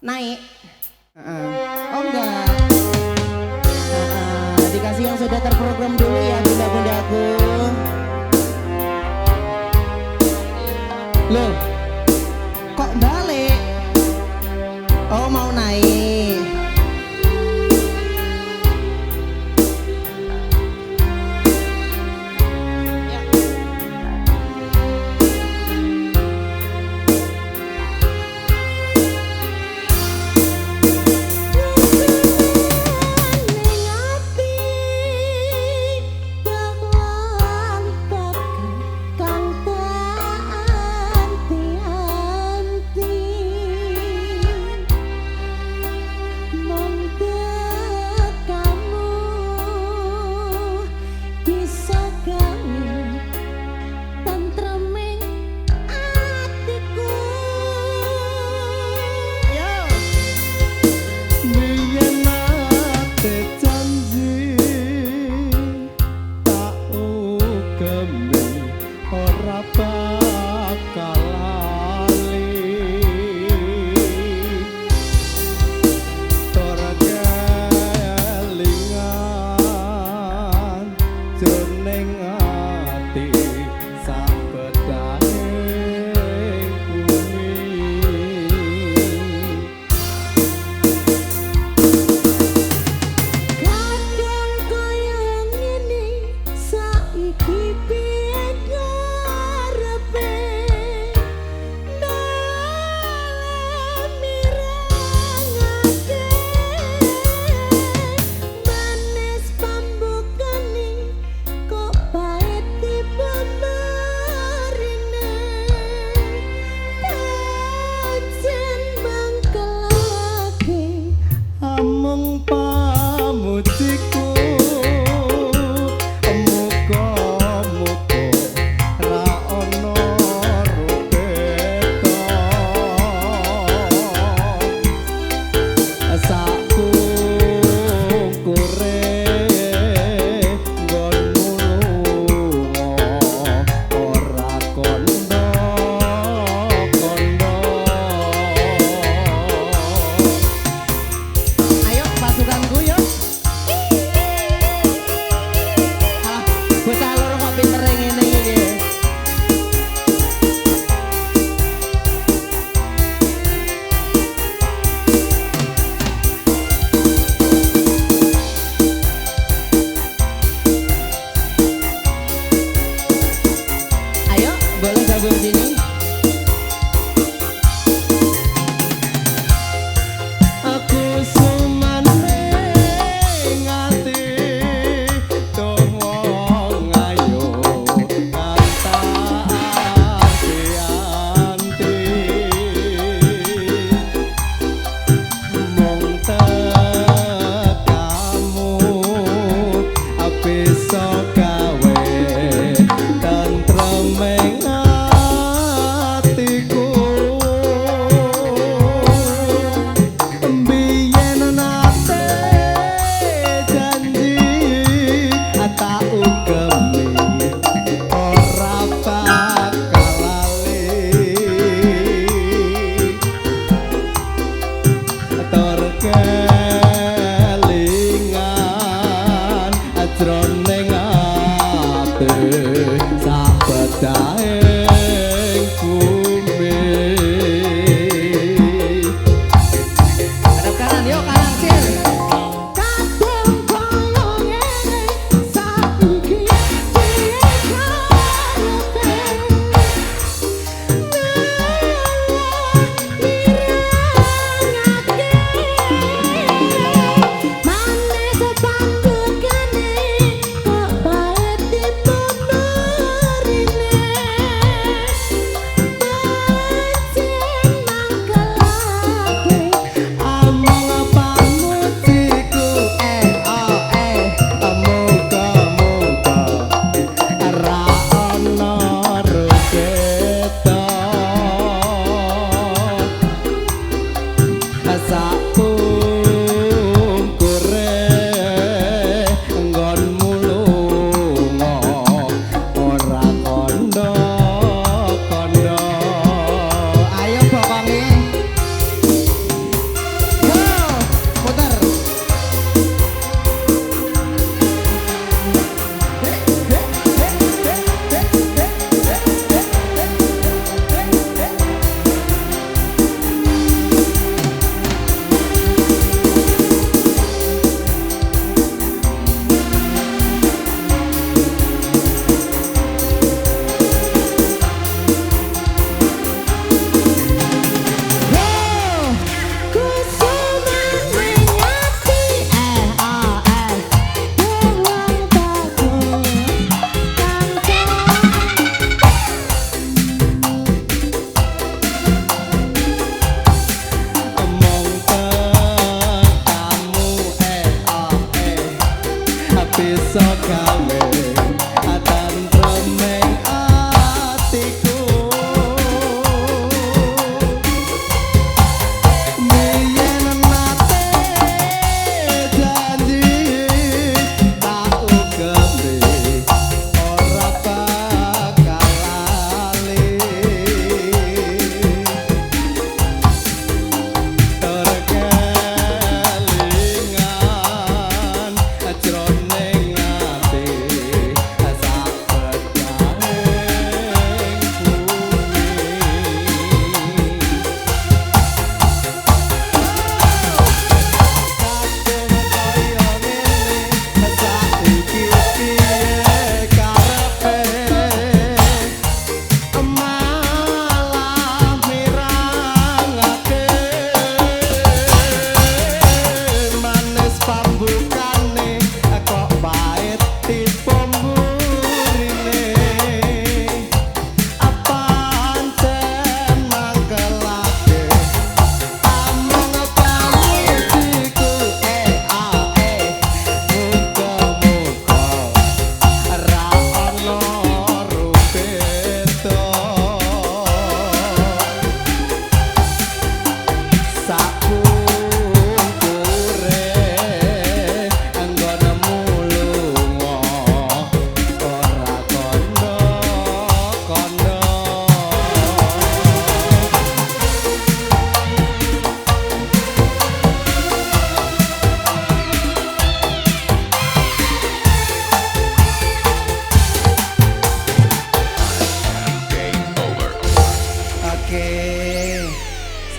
naik. Oh enggak. Dikasih yang sudah terprogram dulu ya bunda-bundaku. Loh, kok balik? Oh mau naik. Kang tak anti-anti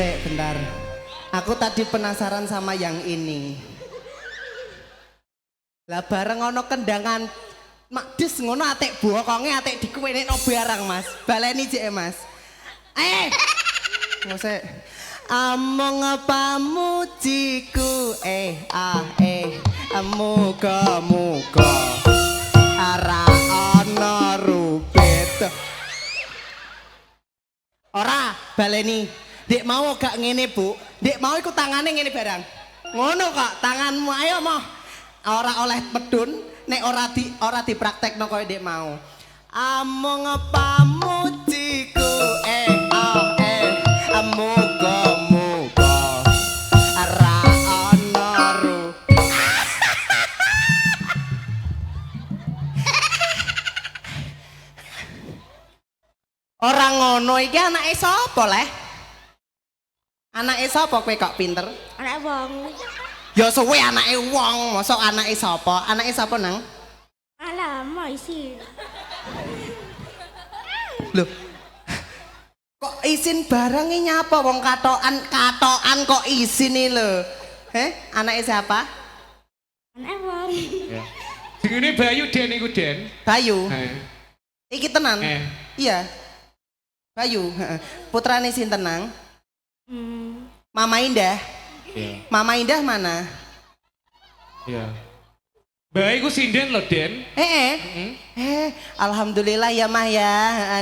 Sek, bentar. Aku tadi penasaran sama yang ini. Lah bareng ono kendangan Makdes ngono atik bokonge atik dikuwenekno barang Mas. Baleni jek Mas. Ngose. Among pamujiku muga-muga ora ana rupet. Ora baleni. Dek mau gak ngene, Bu. Dek mau iku tangane ngene barang. Ngono kok, tanganmu ayo moh. Ora oleh medun nek ora dipraktekno koyo dek mau. Among pamujiku muga-muga ora ana ora ngono iki anake sapa leh? Anake sapa kowe kok pinter? Anak wong. Ya suwe anake wong, mosok anake sapa? Anake sapa nang? Alah, mau isi. Loh. Kok izin barang ini nyapa wong katokan kok izin nih lho. Anake siapa? Anak wong. Ya. Sing ini Bayu Den iku Den. Bayu. Iki tenan? Iya. Bayu, putrane sinten nang? Mama Indah. Iya. Mama Indah mana? Iya. Bayi ku sinden loh Den. Alhamdulillah ya Mah ya,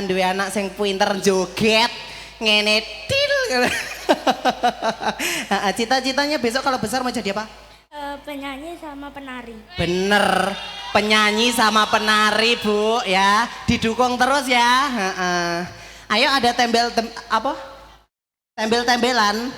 duwe anak sing pinter joget, ngene til. Cita-citanya besok kalau besar mau jadi apa? Penyanyi sama penari. Bener, penyanyi sama penari Bu ya, didukung terus ya. Ayo ada tembel-tembelan.